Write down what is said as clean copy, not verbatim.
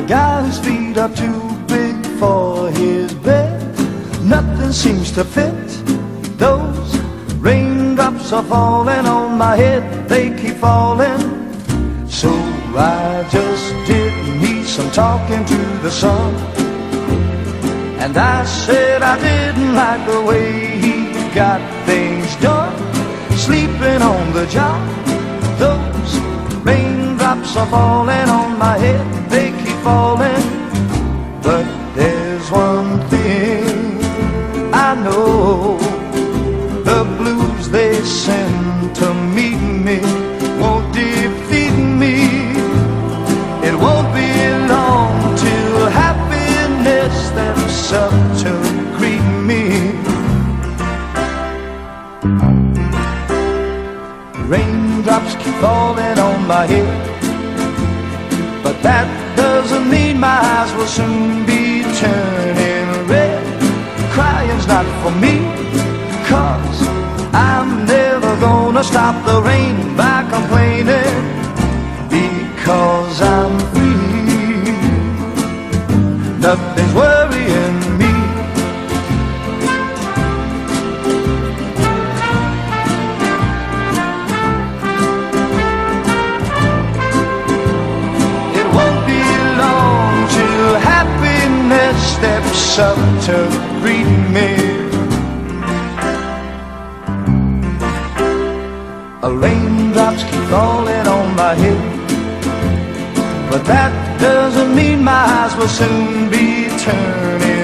the guy whose feet are too big for his bed. Nothing seems to fit. Those raindrops are falling on my head, they keep falling. So I just did me some talking to the sun, and I said I didn't like the way he got things done, sleeping on the job. Those raindrops are falling on my head, they keep falling. But there's one thing I know, the blues they send to meet me won't defeat me. It won't be long till happiness steps up to greet me. Raindrops keep falling on my head, but that doesn't mean my eyes will soon be turning red. Crying's not for me, 'cause I'm never gonna stop the rain by complaining, because I'm free. Nothing's worrying me. It won't be long till happiness steps up to greet me. Raindrops keep falling on my head, but that doesn't mean my eyes will soon be turning